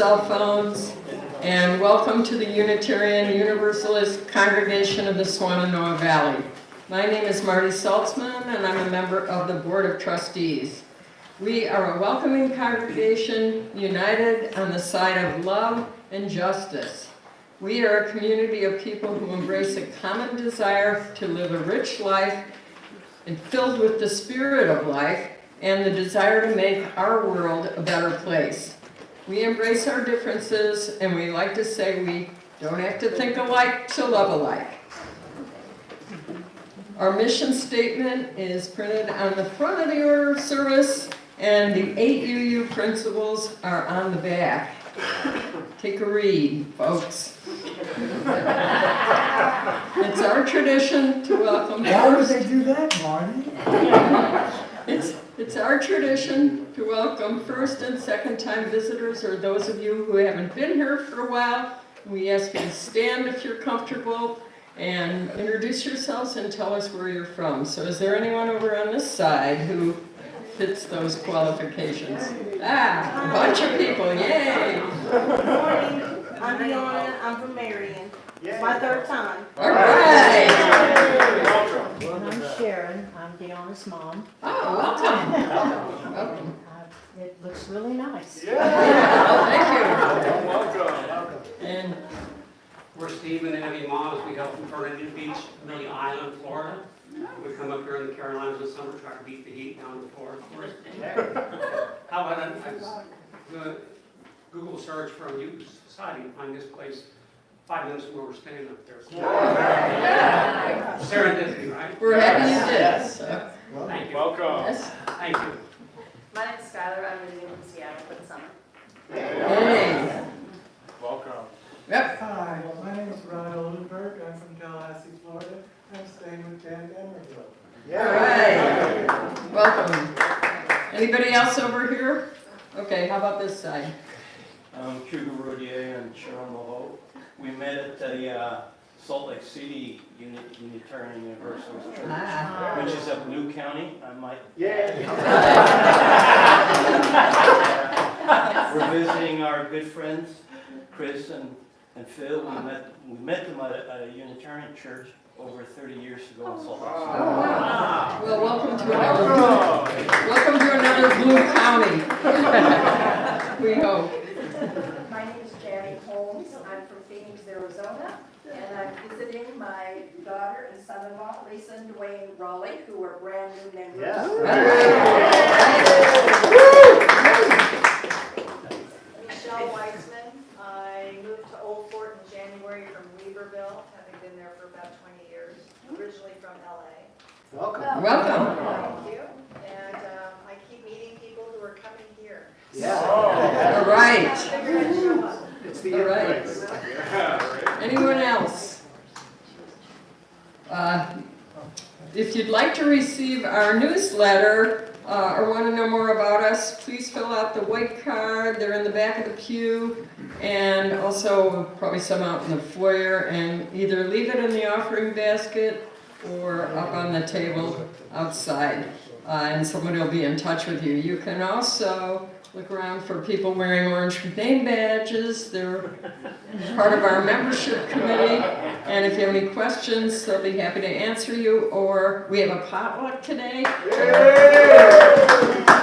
cell phones, and welcome to the Unitarian Universalist Congregation of the Swannanoa Valley. My name is Marty Saltzman, and I'm a member of the Board of Trustees. We are a welcoming congregation united on the side of love and justice. We are a community of people who embrace a common desire to live a rich life and filled with the spirit of life and the desire to make our world a better place. We embrace our differences, and we like to say we don't have to think alike to love alike. Our mission statement is printed on the front of the order of service, and the 8 UU principles are on the back. Take a read, folks. It's our tradition to welcome Why would first. they do that, Marty? It's our tradition to welcome first and second time visitors, or those of you who haven't been here for a while. We ask you to stand if you're comfortable and introduce yourselves and tell us where you're from. So is there anyone over on this side who fits those qualifications? A bunch of people, yay! Good morning, I'm Fiona, I'm from Marion. It's my third time. All right! And I'm Sharon, I'm Deanna's mom. Oh, welcome. Welcome. It looks really nice. Thank Welcome. you. And We're Steve and Abby Moss. We help from Fernandina Beach, Amelia Island, Florida. We come up here in the Carolinas in the summer, try to beat the heat down in Florida, of course. How about I Google search for a youth society and find this place 5 minutes from where we're staying up there. Serendipity, right? we're happy you did. So, Thank you. Welcome. yes. Thank you. My name is Skylar, I'm visiting from Seattle for the summer. Hey. Welcome. Yep. Hi, my name is Ron Oldenburg. I'm from Tallahassee, Florida. I'm staying with Dan Emerville. All right. Welcome. Anybody else over here? Okay, how about this side? I'm Hugo Rodier and Sharon Maho. We met at the Salt Lake City Unitarian Universalist Church, which is up New County. I might. We're visiting our good friends, Chris and Phil. We met them at a Unitarian church over 30 years ago in Salt Lake City. Wow. Well, welcome to another Blue County. We hope. My name is Janet Holmes. I'm from Phoenix, Arizona, and I'm visiting my daughter and son-in-law, Lisa and Dwayne Raleigh, who are brand new members. Michelle Weitzman. I moved to Old Fort in January from Weaverville, having been there for about 20 years, originally from LA. Welcome. Thank you. And I keep meeting people who are coming here. All right. Figured I'd show up. All right. Anyone else? If you'd like to receive our newsletter or want to know more about us, please fill out the white card. They're in the back of the pew, and also probably some out in the foyer, and either leave it in the offering basket or up on the table outside, and somebody will be in touch with you. You can also look around for people wearing orange name badges. They're part of our membership committee, and if you have any questions, they'll be happy to answer you. Or we have a potluck today,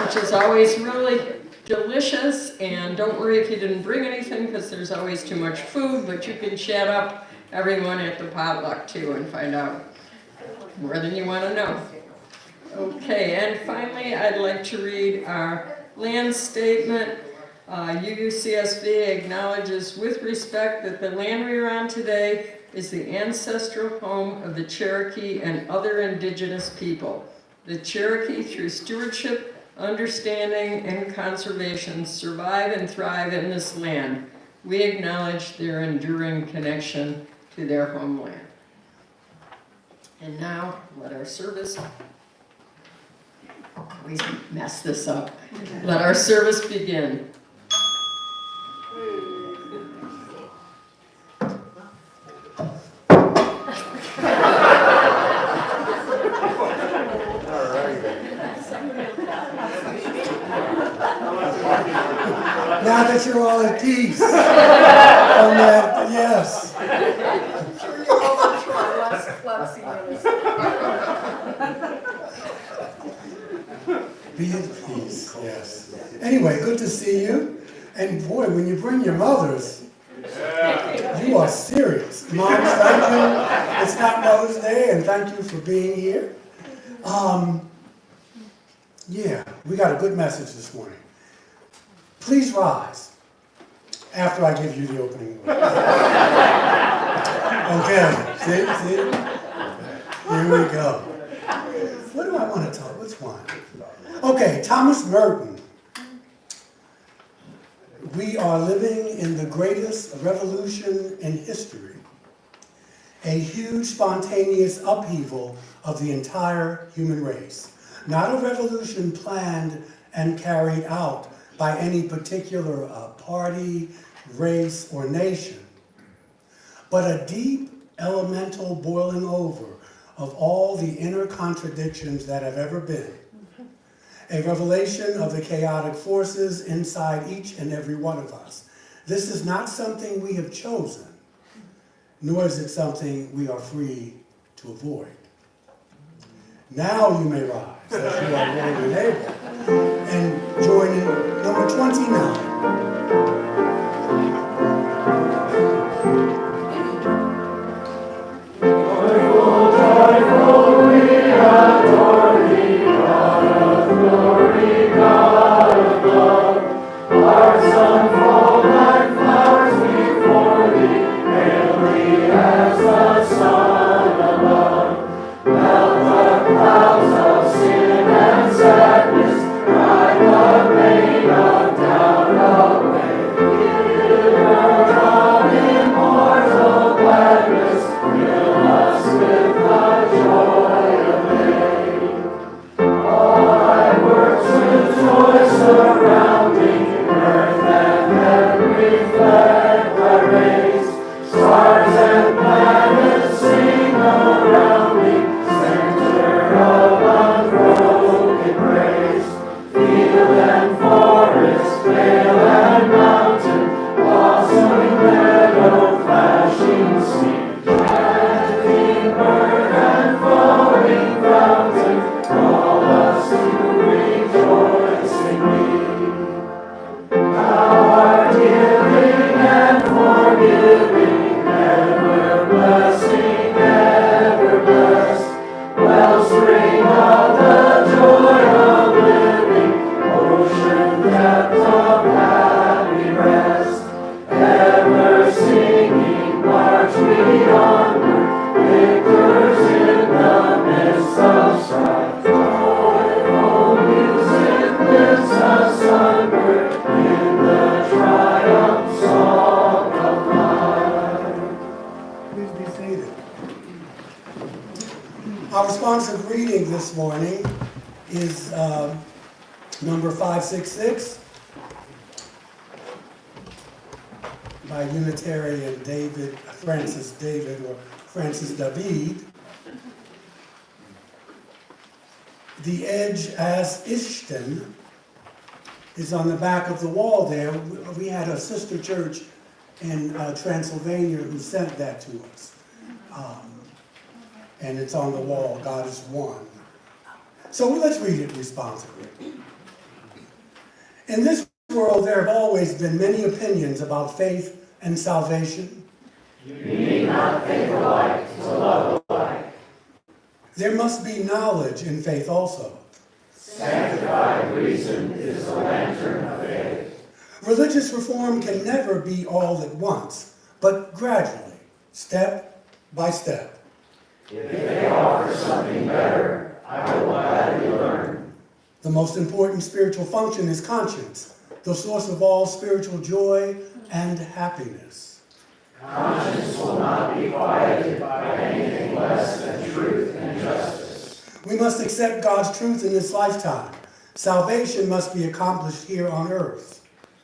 which is always really delicious, and don't worry if you didn't bring anything, because there's always too much food, but you can chat up everyone at the potluck too and find out more than you want to know. Okay, and finally, I'd like to read our land statement. UUCSB acknowledges with respect that the land we are on today is the ancestral home of the Cherokee and other indigenous people. The Cherokee, through stewardship, understanding, and conservation, survive and thrive in this land. We acknowledge their enduring connection to their homeland. And now, let our service, always mess this up. Let our service begin. Now that you're all at peace. From that, yes. Sure you're over to our last clubs Be at peace, yes. Anyway, good to see you. And boy, when you bring your mothers, you are serious. Moms, thank you. It's not Mother's Day, and thank you for being here. Yeah, we got a good message this morning. Please rise after I give you the opening word. Okay, see? Here we go. What do I want to talk? Which one? Okay, Thomas Merton. We are living in the greatest revolution in history. A huge spontaneous upheaval of the entire human race. Not a revolution planned and carried out by any particular party, race, or nation, but a deep, elemental boiling over of all the inner contradictions that have ever been. A revelation of the chaotic forces inside each and every one of us. This is not something we have chosen, nor is it something we are free to avoid. Now you may rise, as you are willing and able, and join in number 29. Our responsive reading this morning is number 566 by Unitarian Francis David, or Francis David. The edge as Ishtan is on the back of the wall there. We had a sister church in Transylvania who sent that to us. And it's on the wall, God is one. So let's read it responsibly. In this world, there have always been many opinions about faith and salvation. You need not think alike to love alike. There must be knowledge in faith also. Sanctified reason is the lantern of faith. Religious reform can never be all at once, but gradually, step by step. If they offer something better, I will gladly learn. The most important spiritual function is conscience, the source of all spiritual joy and happiness. Conscience will not be quieted by anything less than truth and justice. We must accept God's truth in this lifetime. Salvation must be accomplished here on earth.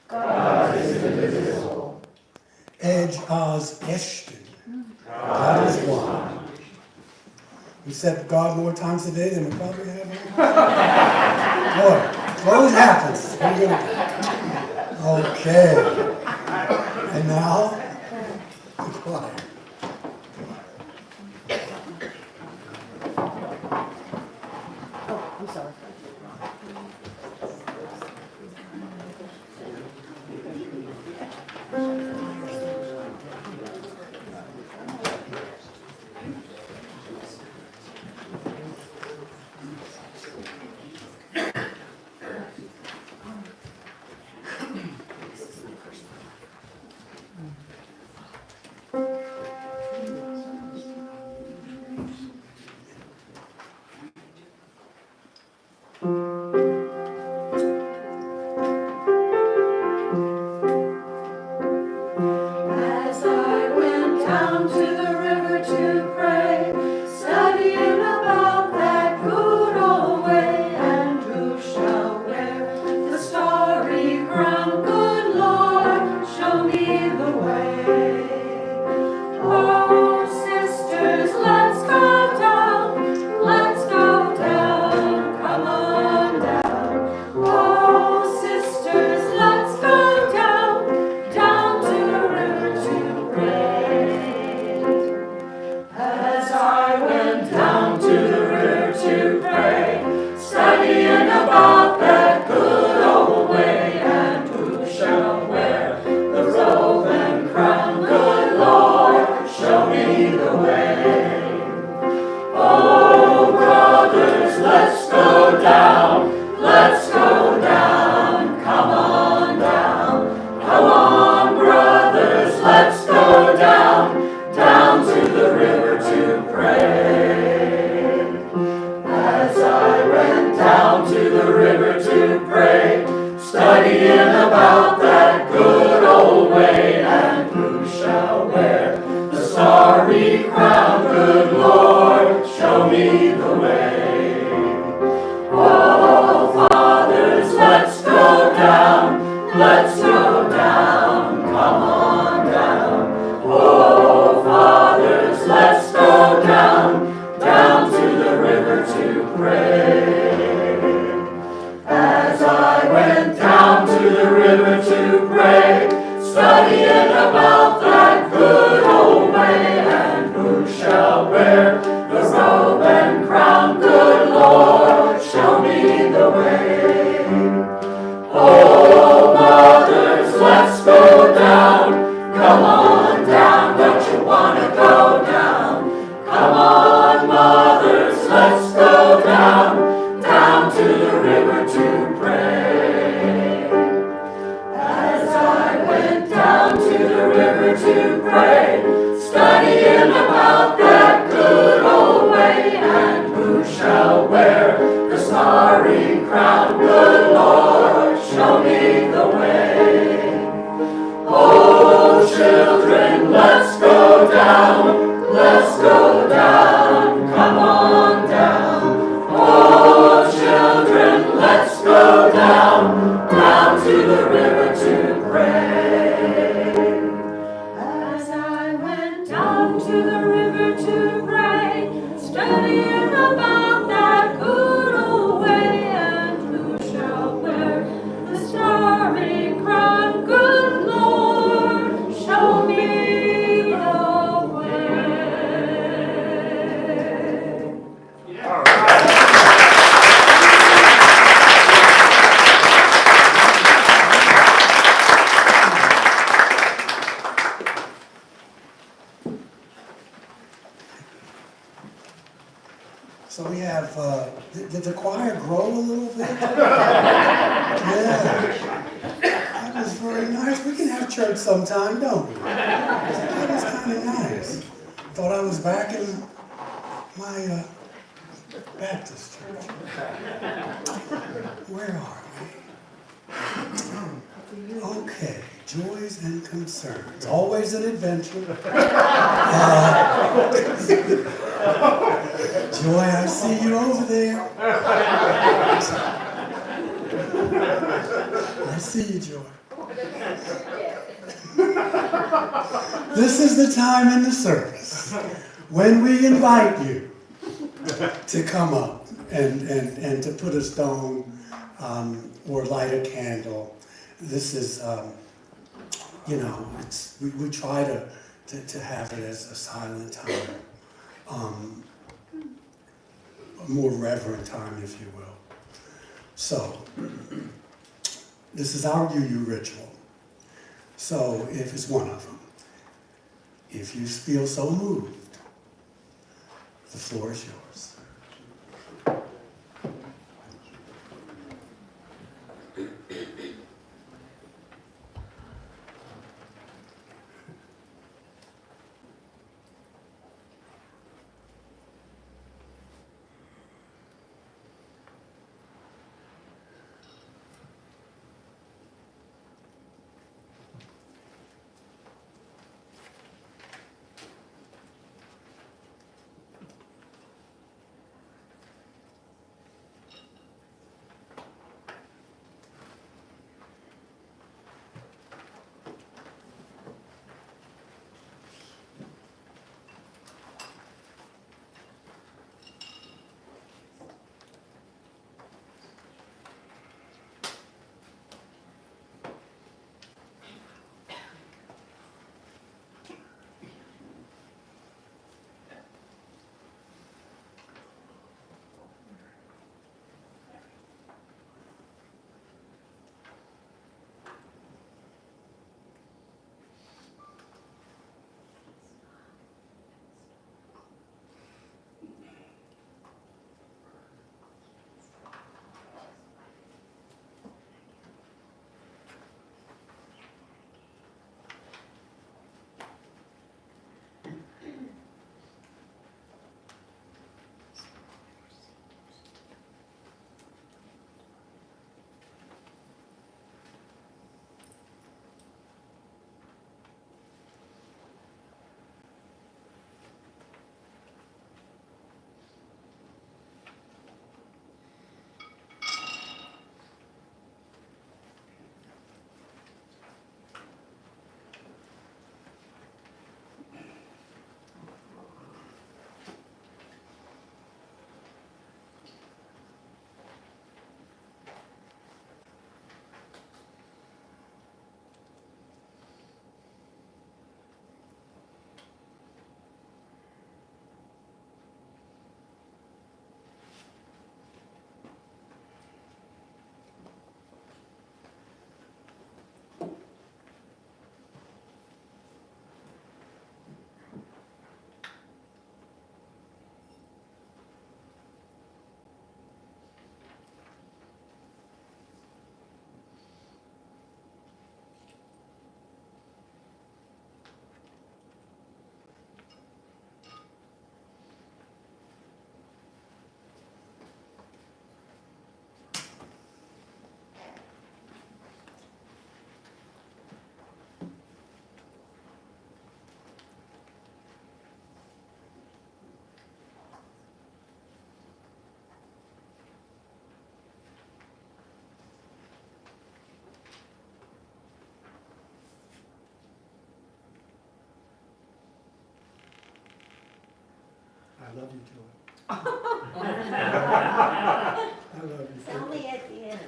God is indivisible. Edge as Eshton. God is one. We said God more times a day than we probably have. Boy, it always happens. What are you gonna do? Okay. And now, the choir. Oh, I'm sorry. As I went down to the river to pray, studying about that good old way, and who shall wear the starry crown? Good Lord, show me the way. Oh, sisters, let's go down, let's go down, come on down. Oh, sisters, let's go down, down to the river to pray. As I went down to the river to pray, studying about that good old way, and who shall wear the robe and crown? Good Lord, show me the way. Oh, brothers, let's go down, let's go down, come on down. Come on, brothers, let's go down, down to the river to pray. As I went down to the river to pray, studying about that good old way, and who shall wear the starry crown? Good Lord, show me the way. Oh, fathers, let's go down, let's go down, come on down. Oh, fathers, let's go down, down to the river to pray. As I went down to the river to pray, studying about that good old way, and who shall wear the robe and crown? Good Lord, show me the way. Oh, mothers, let's go down, come on down, don't you want to go down? Come on, mothers, let's go down, down to the river to pray. As I went down to the river to pray, studying about that good old way, and who shall wear the starry crown? Good Lord, show me the way. Oh, children, let's go down, let's go down, come on down. Oh, children, let's go down, down to the river to pray. As I went down to the river to pray, studying about that good old way, and who shall wear the starry crown? Good Lord, show me the way. So we have, did the choir grow a little bit? Yeah. That was very nice. We can have church sometime, don't we? That was kind of nice. Thought I was back in my Baptist church. Where are we? Okay, joys and concerns. Always an adventure. Joy, I see you over there. I see you, Joy. This is the time in the service when we invite you to come up and to put a stone or light a candle this is, you know, we try to have it as a silent time, a more reverent time, if you will. So, this is our UU ritual. So, if it's one of them, if you feel so moved, the floor is yours. I love you too. I love you too. Tell me at the end.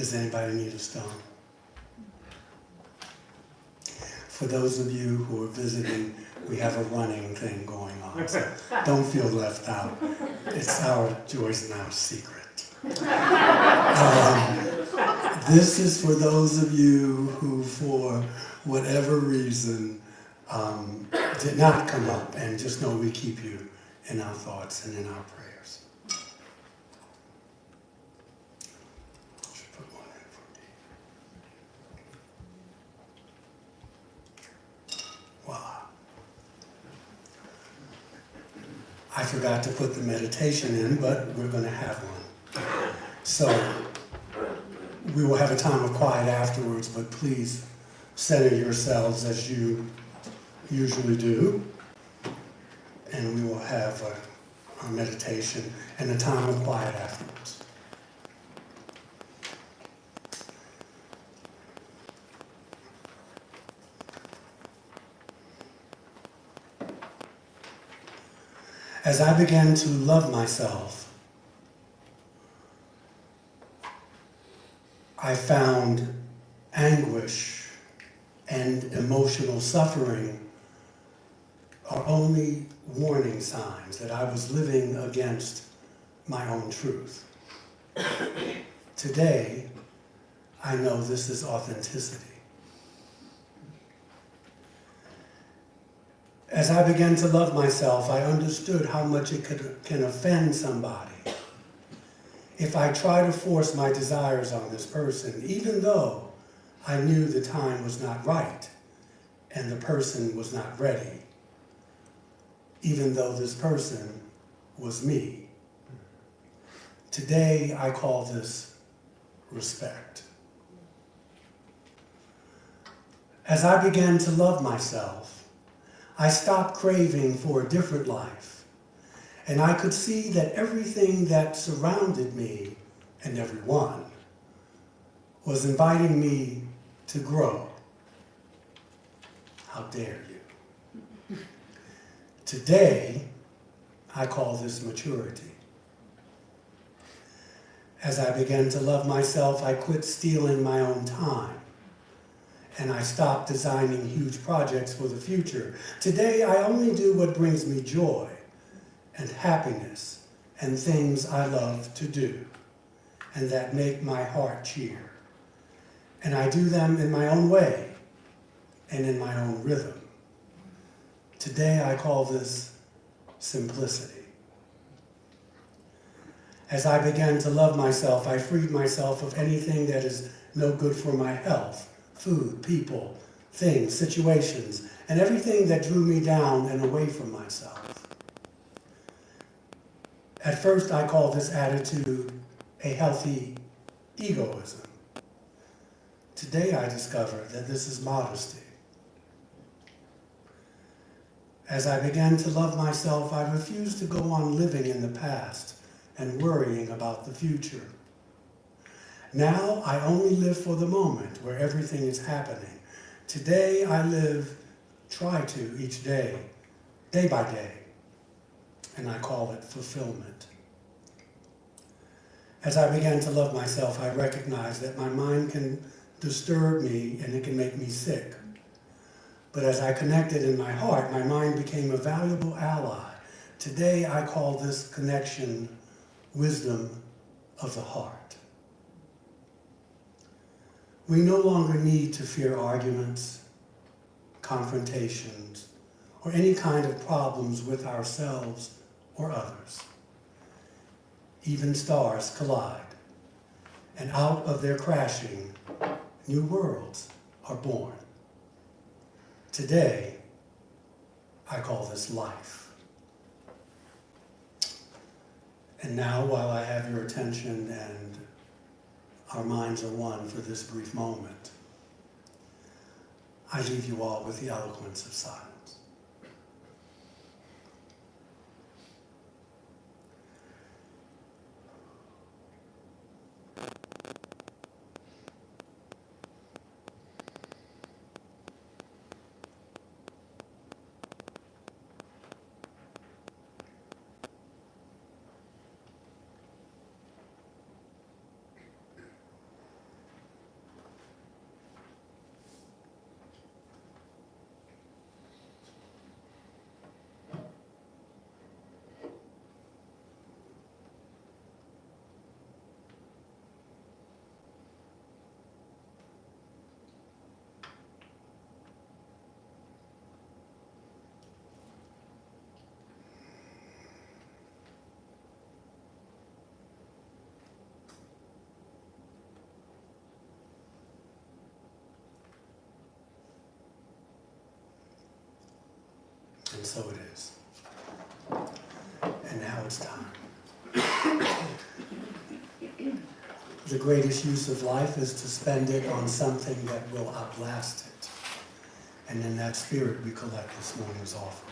Does anybody need a stone? For those of you who are visiting, we have a running thing going on, so don't feel left out. It's our Joyce and our secret. This is for those of you who, for whatever reason, did not come up, and just know we keep you in our thoughts and in our prayers. Should put one in for me. Voila. I forgot to put the meditation in, but we're going to have one. So we will have a time of quiet afterwards, but please center yourselves as you usually do, and we will have a meditation and a time of quiet afterwards. As I began to love myself, I found anguish and emotional suffering are only warning signs that I was living against my own truth. Today, I know this is authenticity. As I began to love myself, I understood how much it can offend somebody if I try to force my desires on this person, even though I knew the time was not right and the person was not ready, even though this person was me. Today, I call this respect. As I began to love myself, I stopped craving for a different life. And I could see that everything that surrounded me, and everyone, was inviting me to grow. How dare you? Today, I call this maturity. As I began to love myself, I quit stealing my own time. And I stopped designing huge projects for the future. Today, I only do what brings me joy and happiness and things I love to do and that make my heart cheer. And I do them in my own way and in my own rhythm. Today I call this simplicity. As I began to love myself, I freed myself of anything that is no good for my health, food, people, things, situations, and everything that drew me down and away from myself. At first, I called this attitude a healthy egoism. Today, I discovered that this is modesty. As I began to love myself, I refused to go on living in the past and worrying about the future. Now, I only live for the moment where everything is happening. Today, I try to each day, day by day, and I call it fulfillment. As I began to love myself, I recognized that my mind can disturb me and it can make me sick. But as I connected in my heart, my mind became a valuable ally. Today, I call this connection wisdom of the heart. We no longer need to fear arguments, confrontations, or any kind of problems with ourselves or others. Even stars collide, and out of their crashing, new worlds are born. Today, I call this life. And now, while I have your attention and our minds are one for this brief moment, I leave you all with the eloquence of silence. and so it is. And now it's time. The greatest use of life is to spend it on something that will outlast it. And in that spirit, we collect this morning's offering.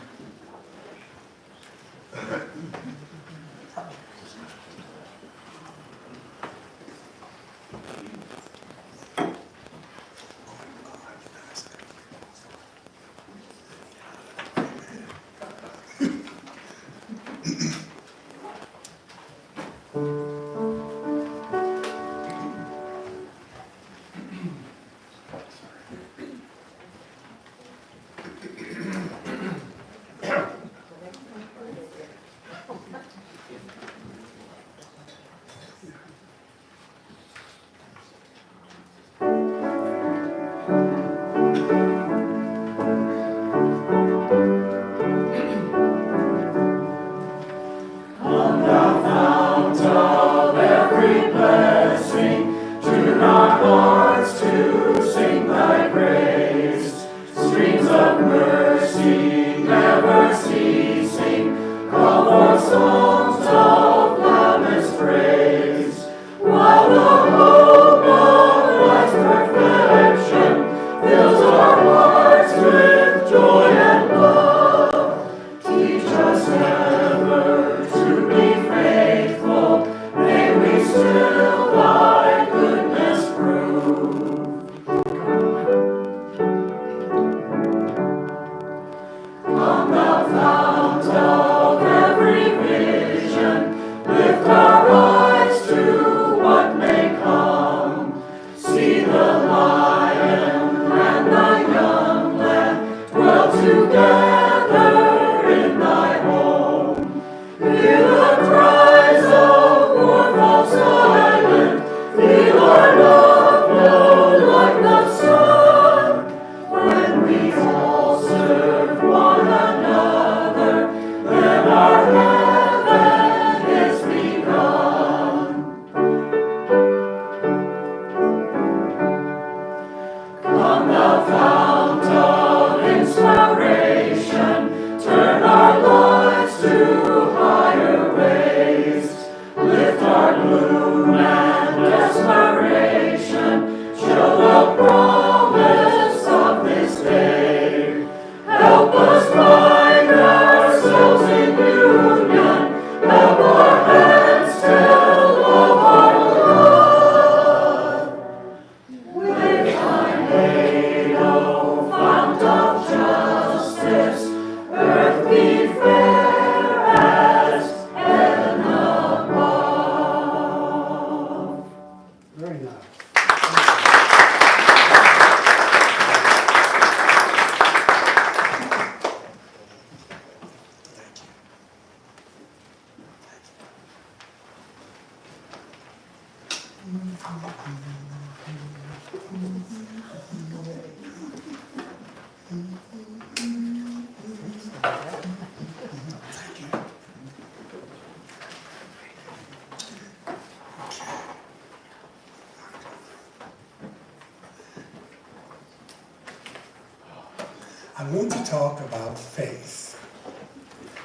I want to talk about faith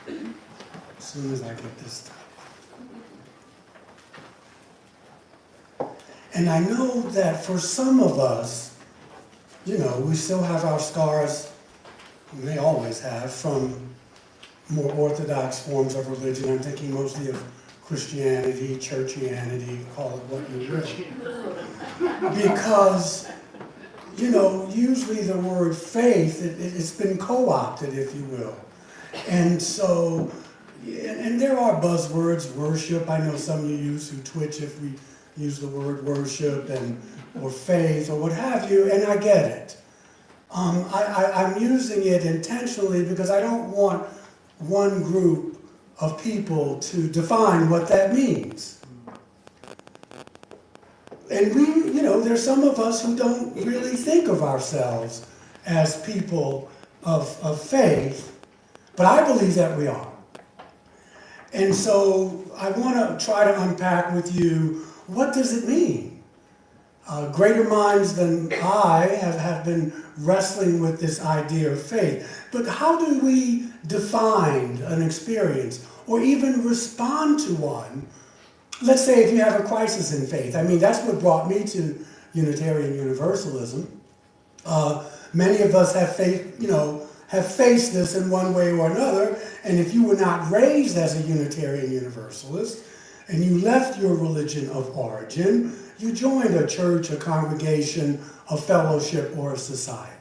as soon as I get this done. And I know that for some of us, you know, we still have our scars, we may always have, from more orthodox forms of religion. I'm thinking mostly of Christianity, churchianity, call it what you will. Because, you know, usually the word faith, it's been co-opted, if you will. And so, and there are buzzwords, worship. I know some of you use who twitch if we use the word worship or faith or what have you, and I get it. I'm using it intentionally because I don't want one group of people to define what that means. And we, you know, there's some of us who don't really think of ourselves as people of faith, but I believe that we are. And so I want to try to unpack with you, what does it mean? Greater minds than I have been wrestling with this idea of faith. But how do we define an experience or even respond to one. Let's say if you have a crisis in faith. I mean, that's what brought me to Unitarian Universalism. Many of us have have faced this in one way or another, and if you were not raised as a Unitarian Universalist, and you left your religion of origin, you joined a church, a congregation, a fellowship, or a society.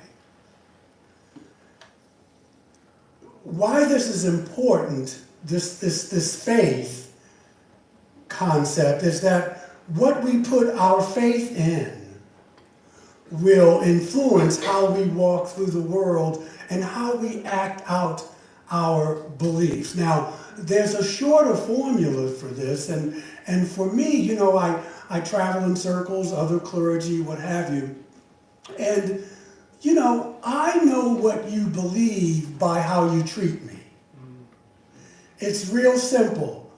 Why this is important, this faith concept, is that what we put our faith in will influence how we walk through the world and how we act out our beliefs. Now, there's a shorter formula for this, and for me, I travel in circles, other clergy, what have you, and I know what you believe by how you treat me. It's real simple.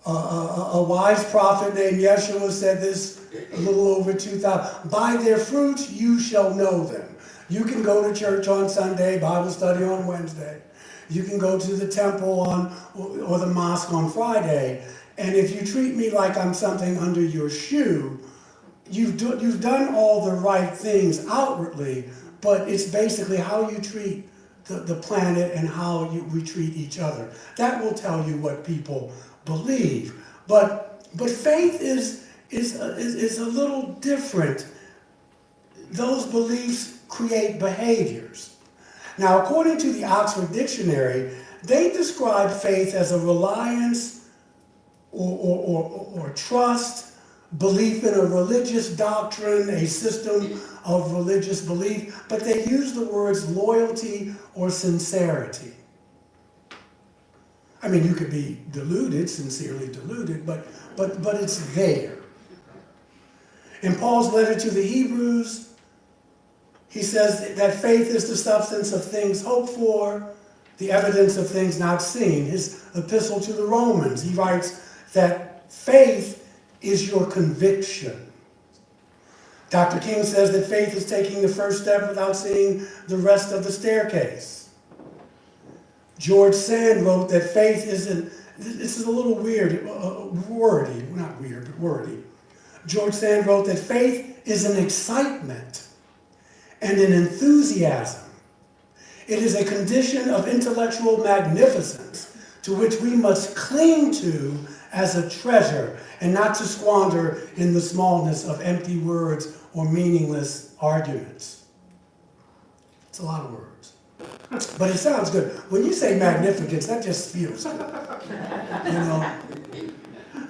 A wise prophet named Yeshua said this a little over 2,000. By their fruits you shall know them. You can go to church on Sunday, Bible study on Wednesday. You can go to the temple or the mosque on Friday. And if you treat me like I'm something under your shoe, you've done all the right things outwardly, but it's basically how you treat the planet and how we treat each other. That will tell you what people believe. But faith is a little different. Those beliefs create behaviors. Now, according to the Oxford Dictionary, they describe faith as a reliance or trust, belief in a religious doctrine, a system of religious belief, but they use the words loyalty or sincerity. I mean, you could be deluded, sincerely deluded, but it's there. In Paul's letter to the Hebrews, he says that faith is the substance of things hoped for, the evidence of things not seen. His epistle to the Romans, he writes that faith is your conviction. Dr. King says that faith is taking the first step without seeing the rest of the staircase. George Sand wrote that faith isn't, this is a little weird, wordy, not weird, but wordy. George Sand wrote that faith is an excitement and an enthusiasm. It is a condition of intellectual magnificence to which we must cling to as a treasure and not to squander in the smallness of empty words or meaningless arguments. It's a lot of words. But it sounds good. When you say magnificence, that just feels good.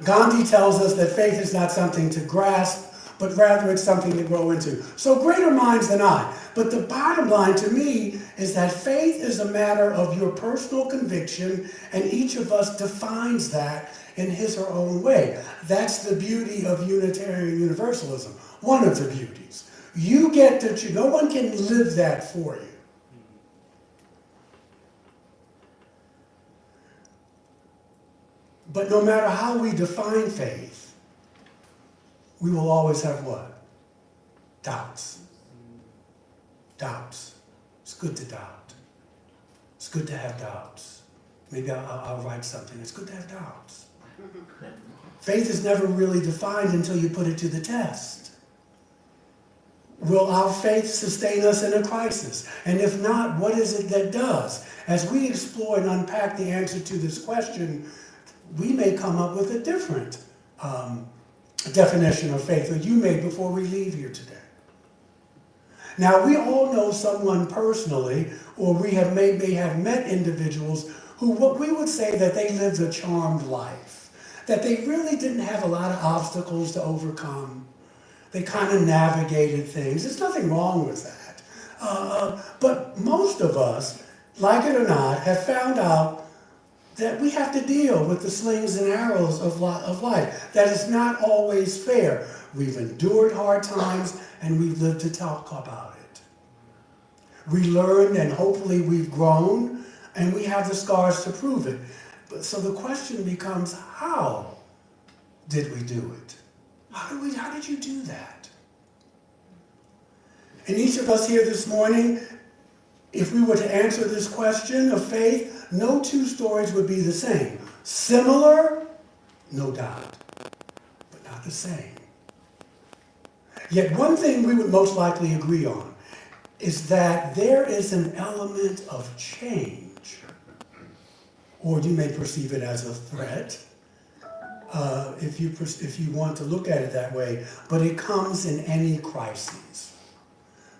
Gandhi tells us that faith is not something to grasp, but rather it's something to grow into. So greater minds than I. But the bottom line to me is that faith is a matter of your personal conviction, and each of us defines that in his or her own way. That's the beauty of Unitarian Universalism. One of the beauties. You get to, no one can live that for you. But no matter how we define faith, we will always have what? Doubts. Doubts. It's good to doubt. It's good to have doubts. Maybe I'll write something. It's good to have doubts. Faith is never really defined until you put it to the test. Will our faith sustain us in a crisis? And if not, what is it that does? As we explore and unpack the answer to this question, we may come up with a different definition of faith, or you may before we leave here today. Now, we all know someone personally, or we may have met individuals who what we would say that they lived a charmed life, that they really didn't have a lot of obstacles to overcome. They kind of navigated things. There's nothing wrong with that. But most of us, like it or not, have found out that we have to deal with the slings and arrows of life. That is not always fair. We've endured hard times, and we've lived to talk about it. We learned, and hopefully we've grown, and we have the scars to prove it. So the question becomes, how did we do it? How did you do that? And each of us here this morning, if we were to answer this question of faith, no two stories would be the same. Similar, no doubt, but not the same. Yet one thing we would most likely agree on is that there is an element of change, or you may perceive it as a threat, if you want to look at it that way, but it comes in any crises.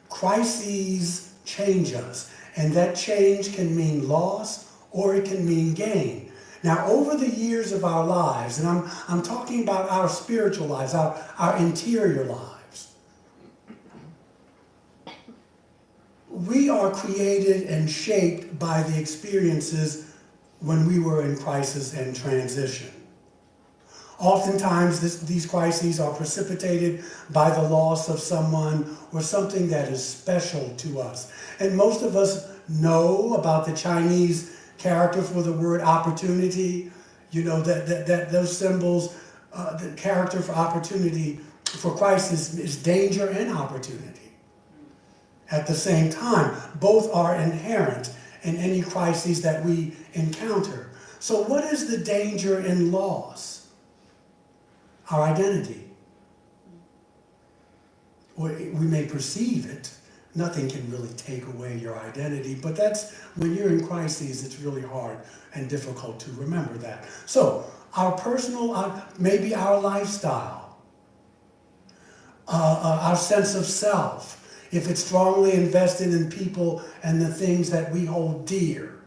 Crises change us, and that change can mean loss or it can mean gain. Now, over the years of our lives, and I'm talking about our spiritual lives, our interior lives, we are created and shaped by the experiences when we were in crisis and transition. Oftentimes, these crises are precipitated by the loss of someone or something that is special to us. And most of us know about the Chinese character for the word opportunity. You know, that those symbols, the character for opportunity, for crisis is danger and opportunity. At the same time, both are inherent in any crises that we encounter. So what is the danger in loss? Our identity. Or we may perceive it. Nothing can really take away your identity, but that's, when you're in crises, it's really hard and difficult to remember that. So, our personal, maybe our lifestyle, our sense of self, if it's strongly invested in people and the things that we hold dear.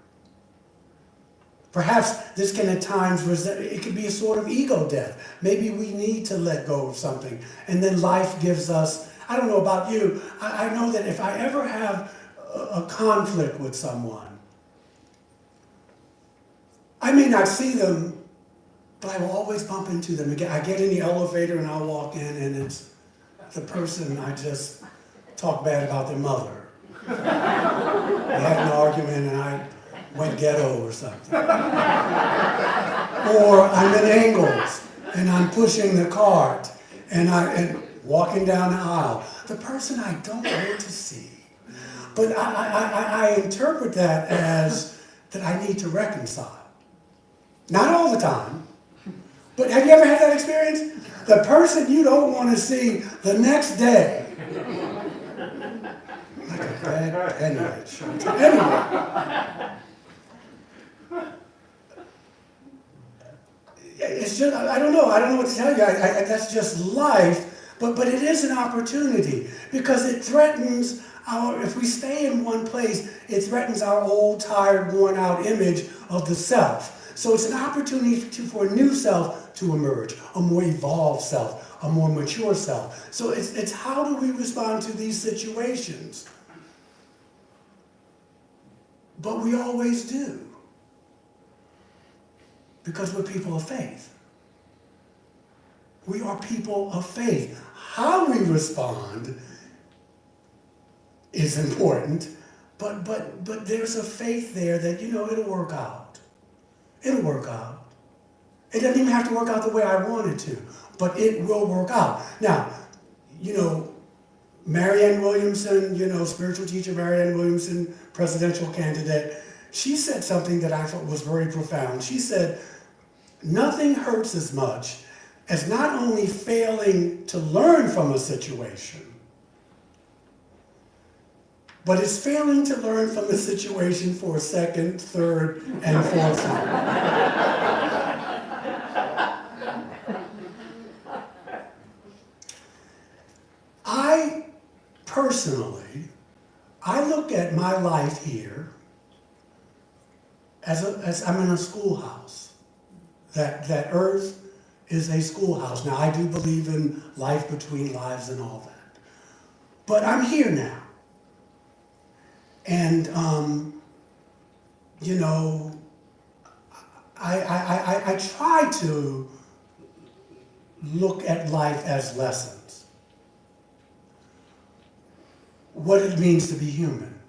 Perhaps this can at times, it could be a sort of ego death. Maybe we need to let go of something. And then life gives us, I don't know about you, I know that if I ever have a conflict with someone, I may not see them, but I will always bump into them. I get in the elevator and I'll walk in and it's the person I just talk bad about their mother. They had an argument and I went ghetto or something. Or I'm in Angles and I'm pushing the cart and walking down the aisle. The person I don't want to see. But I interpret that as that I need to reconcile. Not all the time, but have you ever had that experience? The person you don't want to see the next day. Like a bad penny. Anyway. It's just, I don't know what to tell you. That's just life, but it is an opportunity because it threatens if we stay in one place, it threatens our old, tired, worn out image of the self. So it's an opportunity for a new self to emerge, a more evolved self, a more mature self. So it's how do we respond to these situations? But we always do. Because we're people of faith. We are people of faith. How we respond is important, but there's a faith there that, it'll work out. It'll work out. It doesn't even have to work out the way I want it to, but it will work out. Now, Marianne Williamson, spiritual teacher Marianne Williamson, presidential candidate, she said something that I thought was very profound. She said, nothing hurts as much as not only failing to learn from a situation, but it's failing to learn from the situation for a second, third, and fourth time. I look at my life here as I'm in a schoolhouse. That earth is a schoolhouse. Now, I do believe in life between lives and all that. But I'm here now. And, I try to look at life as lessons. What it means to be human.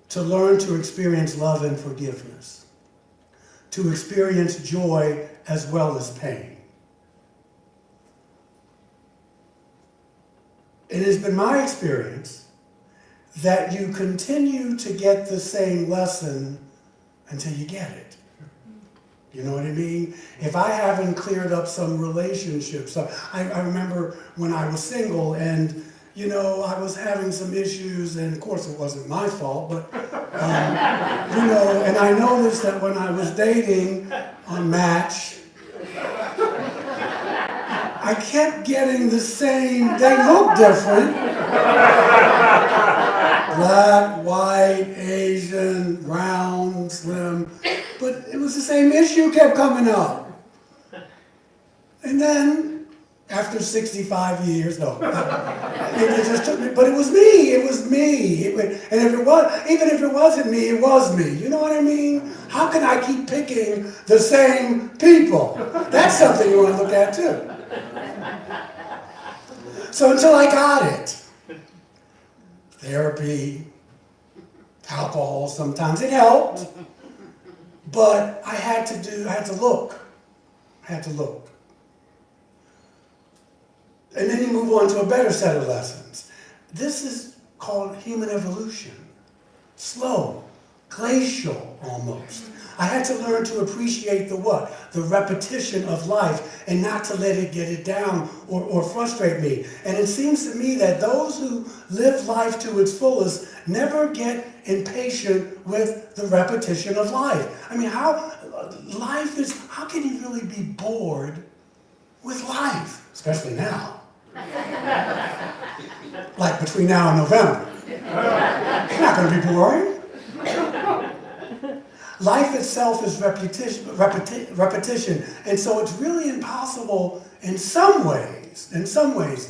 To learn to experience love and forgiveness. To experience joy as well as pain. It has been my experience that you continue to get the same lesson until you get it. You know what I mean? If I haven't cleared up some relationships, I remember when I was single and, you know, I was having some issues, and of course it wasn't my fault, but, you know, and I noticed that when I was dating on Match, I kept getting the same, they look different. Black, white, Asian, brown, slim, but it was the same issue kept coming up. And then, after 65 years, no, it just took me, but it was me, and if it was, even if it wasn't me, it was me, you know what I mean? How can I keep picking the same people? That's something you want to look at too. So until I got it, therapy, alcohol sometimes, it helped, but I had to look. And then you move on to a better set of lessons. This is called human evolution. Slow, glacial almost. I had to learn to appreciate the what? The repetition of life and not to let it get it down or frustrate me. And it seems to me that those who live life to its fullest never get impatient with the repetition of life. I mean, how can you really be bored with life? Especially now. Like between now and November. It's not going to be boring. Life itself is repetition, and so it's really impossible in some ways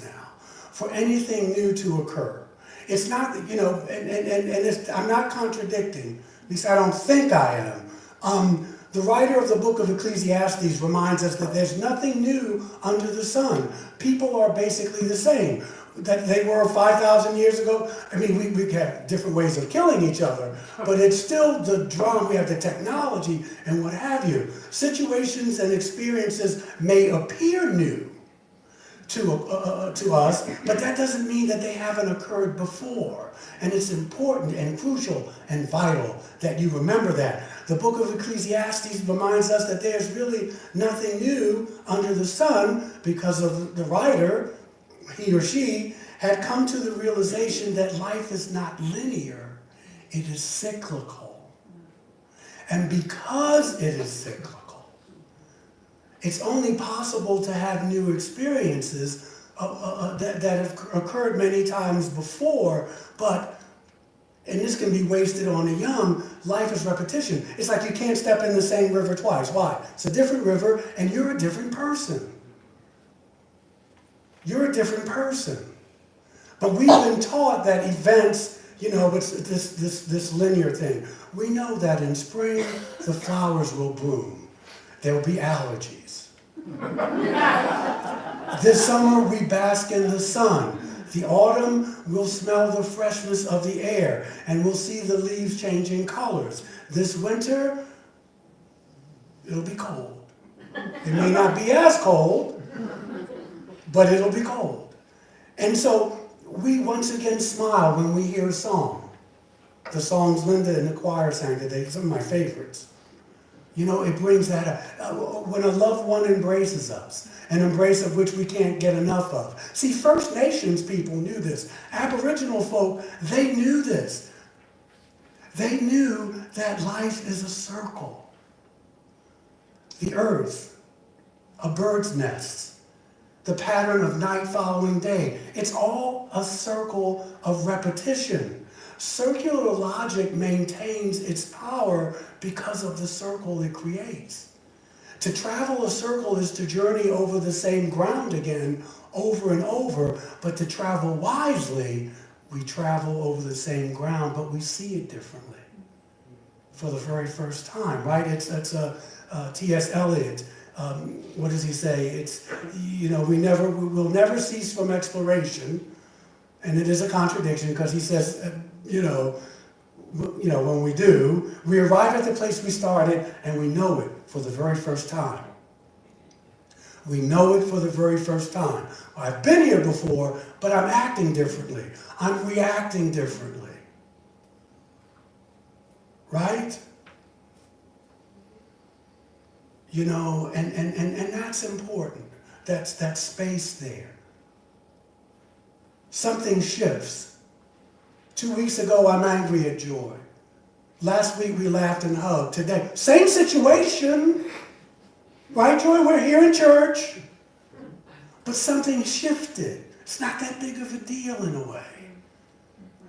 now, for anything new to occur. It's not, you know, and I'm not contradicting, at least I don't think I am. The writer of the book of Ecclesiastes reminds us that there's nothing new under the sun. People are basically the same that they were 5,000 years ago. I mean, we have different ways of killing each other, but it's still the drum. We have the technology and what have you. Situations and experiences may appear new to us, but that doesn't mean that they haven't occurred before. And it's important and crucial and vital that you remember that. The book of Ecclesiastes reminds us that there's really nothing new under the sun because of the writer, he or she, had come to the realization that life is not linear, it is cyclical. And because it is cyclical, it's only possible to have new experiences that have occurred many times before, and this can be wasted on the young, life is repetition. It's like you can't step in the same river twice. Why? It's a different river, and you're a different person. You're a different person. But we've been taught that events, you know, it's this linear thing. We know that in spring, the flowers will bloom. There will be allergies. This summer, we bask in the sun. The autumn, we'll smell the freshness of the air, and we'll see the leaves changing colors. This winter, it'll be cold. It may not be as cold, but it'll be cold. And so we once again smile when we hear a song. The songs Linda and the choir sang today, some of my favorites. You know, it brings that up. When a loved one embraces us, an embrace of which we can't get enough of. See, First Nations people knew this. Aboriginal folk, they knew this. They knew that life is a circle. The earth, a bird's nest, the pattern of night following day. It's all a circle of repetition. Circular logic maintains its power because of the circle it creates. To travel a circle is to journey over the same ground again, over and over, but to travel wisely, we travel over the same ground, but we see it differently for the very first time, right? It's T.S. Eliot. What does he say? It's, you know, we will never cease from exploration, and it is a contradiction because he says, you know, when we do, we arrive at the place we started and we know it for the very first time. We know it for the very first time. I've been here before, but I'm acting differently. I'm reacting differently. right? You know, and that's important. That's that space there. Something shifts. 2 weeks ago, I'm angry at Joy. Last week, we laughed and hugged. Today, same situation. Right, Joy? We're here in church. But something shifted. It's not that big of a deal in a way.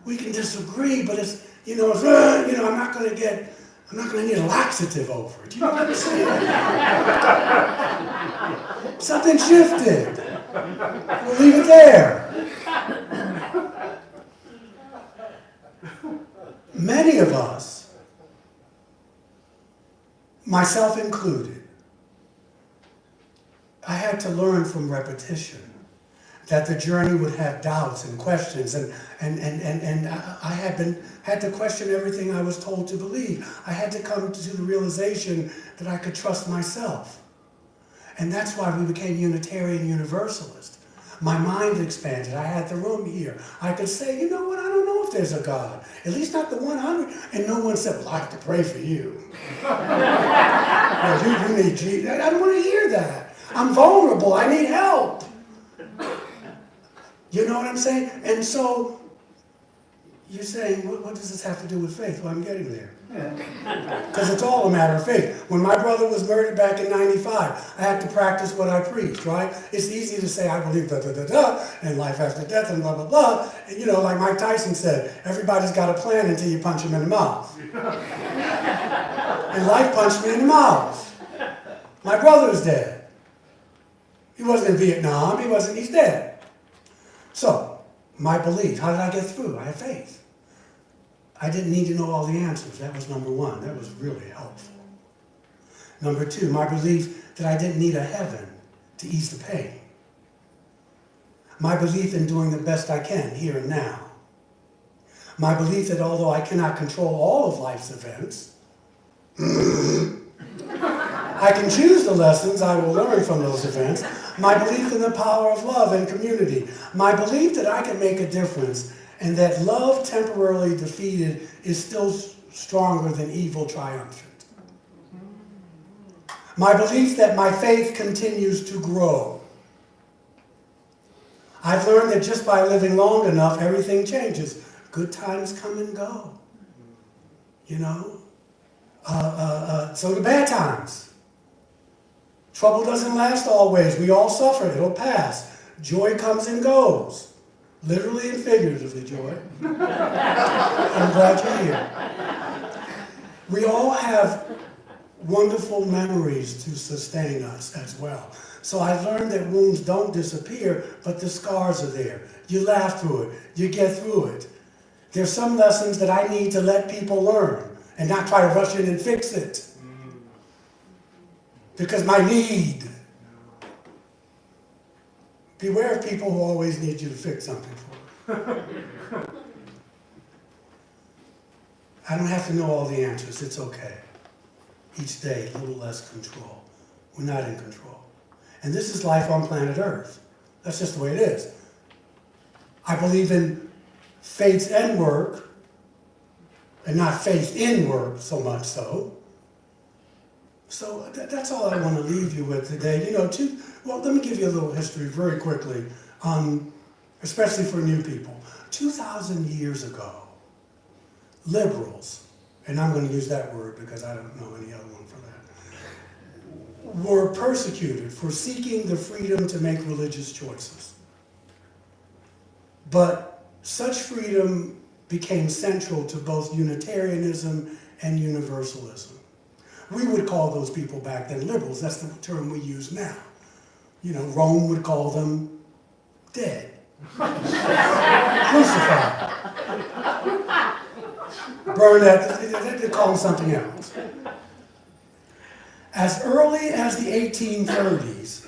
We can disagree, but it's, I'm not going to need a laxative over it. You know what I'm saying? Something shifted. We'll leave it there. Many of us, myself included, I had to learn from repetition that the journey would have doubts and questions, and I had to question everything I was told to believe. I had to come to the realization that I could trust myself. And that's why we became Unitarian Universalist. My mind expanded. I had the room here. I could say, you know what, I don't know if there's a God. At least not the 100. And no one said, well, I have to pray for you. Well, you need Jesus. I don't want to hear that. I'm vulnerable. I need help. You know what I'm saying? And so, you're saying, what does this have to do with faith? Well, I'm getting there. Because it's all a matter of faith. When my brother was murdered back in 95, I had to practice what I preached, right? It's easy to say, I believe and life after death and blah, blah, blah. And like Mike Tyson said, everybody's got a plan until you punch him in the mouth. And life punched me in the mouth. My brother was dead. He wasn't in Vietnam. He's dead. So, my belief, how did I get through? I have faith. I didn't need to know all the answers. That was number one. That was really helpful. Number two, my belief that I didn't need a heaven to ease the pain. My belief in doing the best I can here and now. My belief that although I cannot control all of life's events, I can choose the lessons I will learn from those events. My belief in the power of love and community. My belief that I can make a difference and that love temporarily defeated is still stronger than evil triumphant. My belief that my faith continues to grow. I've learned that just by living long enough, everything changes. Good times come and go. So do bad times. Trouble doesn't last always. We all suffer. It'll pass. Joy comes and goes. Literally and figuratively, Joy. I'm glad you're here. We all have wonderful memories to sustain us as well. So I've learned that wounds don't disappear, but the scars are there. You laugh through it. You get through it. There's some lessons that I need to let people learn and not try to rush in and fix it. Because my need. Beware of people who always need you to fix something for them. I don't have to know all the answers. It's okay. Each day, a little less control. We're not in control. And this is life on planet Earth. That's just the way it is. I believe in faith's end work, and not faith in work so much so. So that's all I want to leave you with today. Let me give you a little history very quickly, especially for new people. 2,000 years ago, liberals, and I'm going to use that word because I don't know any other one for that, were persecuted for seeking the freedom to make religious choices. But such freedom became central to both Unitarianism and Universalism. We would call those people back then liberals. That's the term we use now. Rome would call them dead. Crucified. Burned at, they call them something else. As early as the 1830s,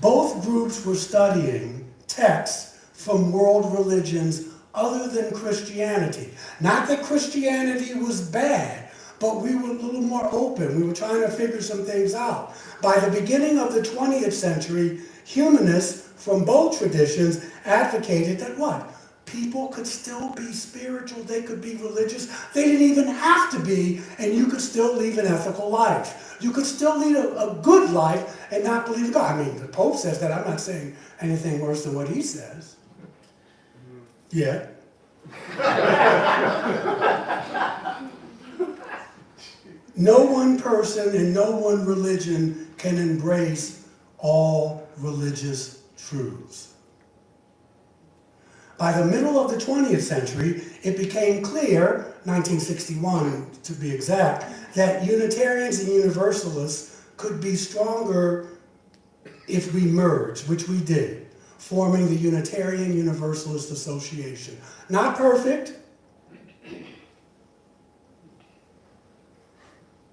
both groups were studying texts from world religions other than Christianity. Not that Christianity was bad, but we were a little more open. We were trying to figure some things out. By the beginning of the 20th century, humanists from both traditions advocated that what? people could still be spiritual, they could be religious, they didn't even have to be, and you could still live an ethical life. You could still lead a good life and not believe in God. I mean, the Pope says that. I'm not saying anything worse than what he says. Yeah. No one person and no one religion can embrace all religious truths. By the middle of the 20th century, it became clear, 1961 to be exact, that Unitarians and Universalists could be stronger if we merged, which we did, forming the Unitarian Universalist Association. Not perfect,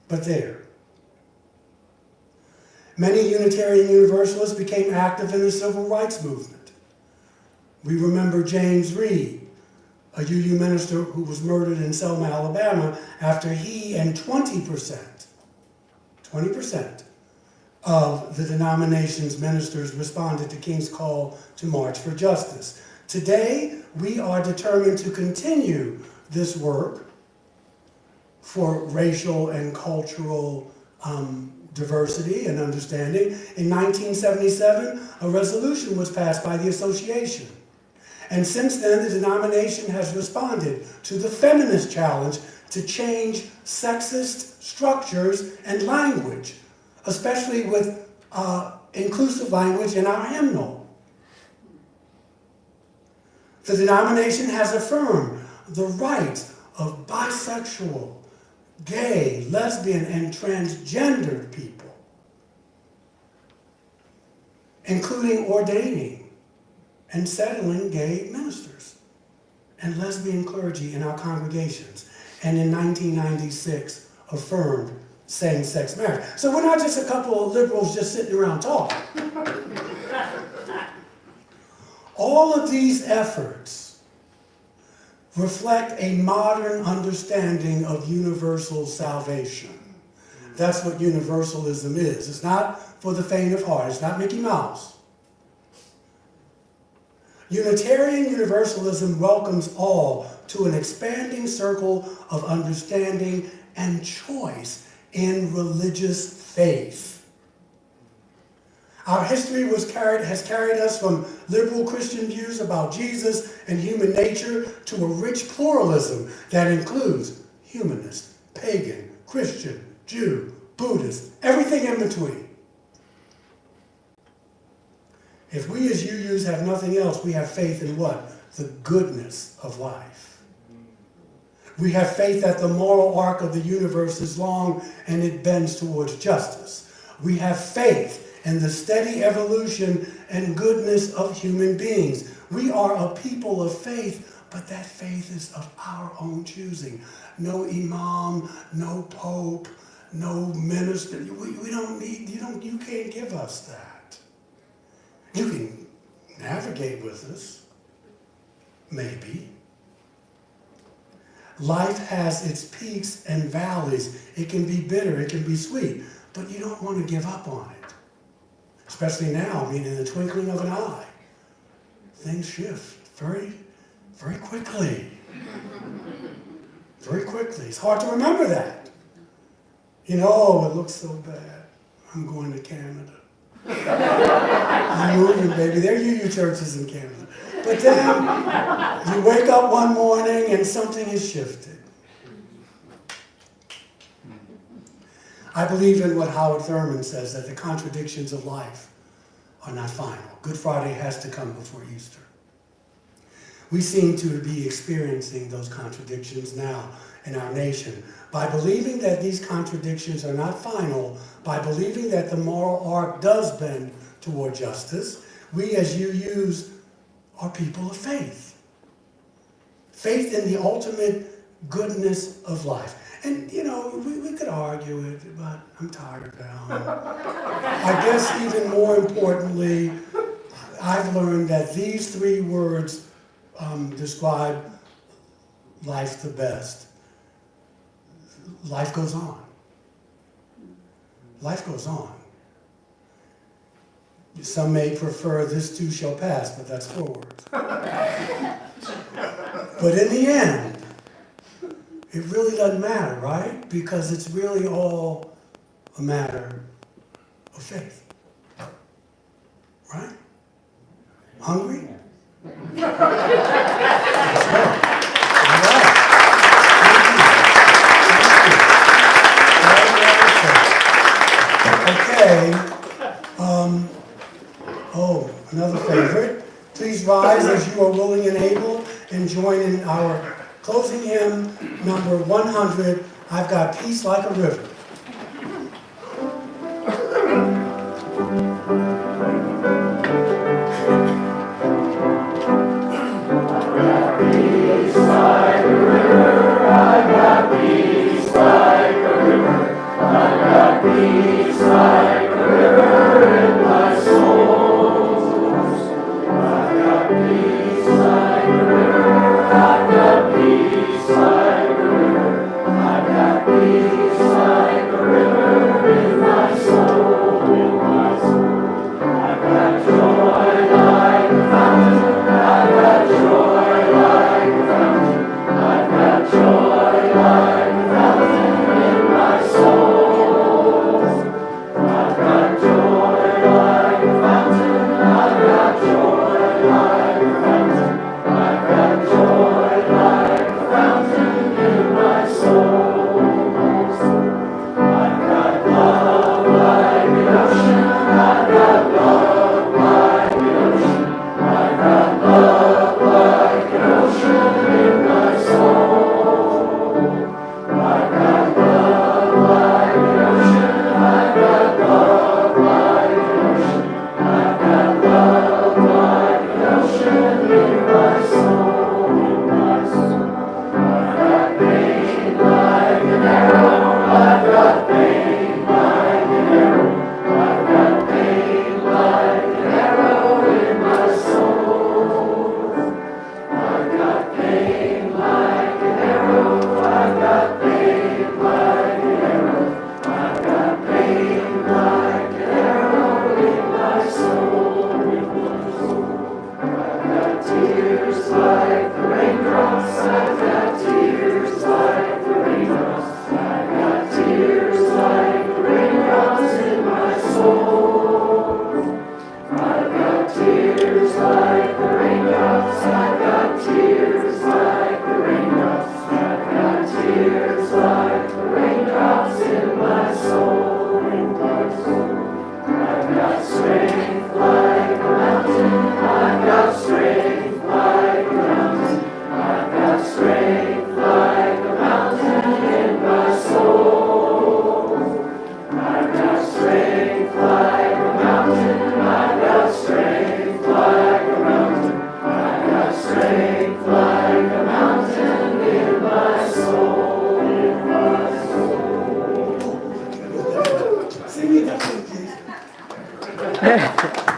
but there. Many Unitarian Universalists became active in the civil rights movement. We remember James Reed, a UU minister who was murdered in Selma, Alabama, after he and 20% of the denomination's ministers responded to King's call to march for justice. Today, we are determined to continue this work for racial and cultural diversity and understanding. In 1977, a resolution was passed by the association. And since then, the denomination has responded to the feminist challenge to change sexist structures and language, especially with inclusive language in our hymnal. The denomination has affirmed the rights of bisexual, gay, lesbian, and transgendered people, including ordaining and settling gay ministers and lesbian clergy in our congregations, and in 1996 affirmed same-sex marriage. So we're not just a couple of liberals just sitting around talking. All of these efforts reflect a modern understanding of universal salvation. That's what universalism is. It's not for the faint of heart. It's not Mickey Mouse. Unitarian Universalism welcomes all to an expanding circle of understanding and choice in religious faith. Our history has carried us from liberal Christian views about Jesus and human nature to a rich pluralism that includes humanist, pagan, Christian, Jew, Buddhist, everything in between. If we as UUs have nothing else, we have faith in what? The goodness of life. We have faith that the moral arc of the universe is long and it bends towards justice. We have faith in the steady evolution and goodness of human beings. We are a people of faith, but that faith is of our own choosing. No imam, no pope, no minister. We don't need, you can't give us that. You can navigate with us, maybe. Life has its peaks and valleys. It can be bitter, it can be sweet, but you don't want to give up on it. Especially now, I mean, in the twinkling of an eye, things shift very, very quickly. Very quickly. It's hard to remember that. You know, oh, it looks so bad. I'm going to Canada. I'm moving, baby. There are UU churches in Canada. But then you wake up one morning and something has shifted. I believe in what Howard Thurman says, that the contradictions of life are not final. Good Friday has to come before Easter. We seem to be experiencing those contradictions now in our nation. By believing that these contradictions are not final, by believing that the moral arc does bend toward justice, we as UUs are people of faith. Faith in the ultimate goodness of life. And, you know, we could argue it, but I'm tired now. I guess even more importantly, I've learned that these three words describe life the best. Life goes on. Life goes on. Some may prefer this too shall pass, but that's 4 words. But in the end, it really doesn't matter, right? Because it's really all a matter of faith. Right? Hungry? Let's go. All right. Thank you. Okay. Oh, another favorite. Please rise as you are willing and able and join in our closing hymn, number 100, I've Got Peace Like a River.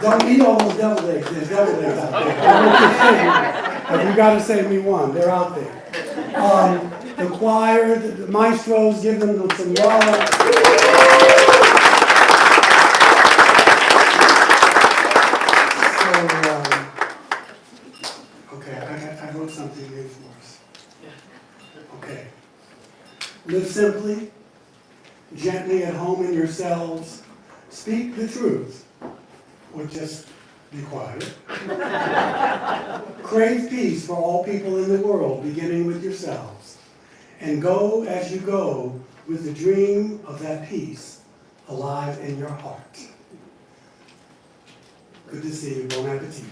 Don't eat all those devil eggs. There's devil eggs out there. I want you to sing, but you got to save me one. They're out there. The choir, the maestros, give them some love. I wrote something new for us. Okay. Live simply, gently at home in yourselves. Speak the truth, or just be quiet. Crave peace for all people in the world, beginning with yourselves. And go as you go with the dream of that peace alive in your heart. Good to see you. Bon appetit.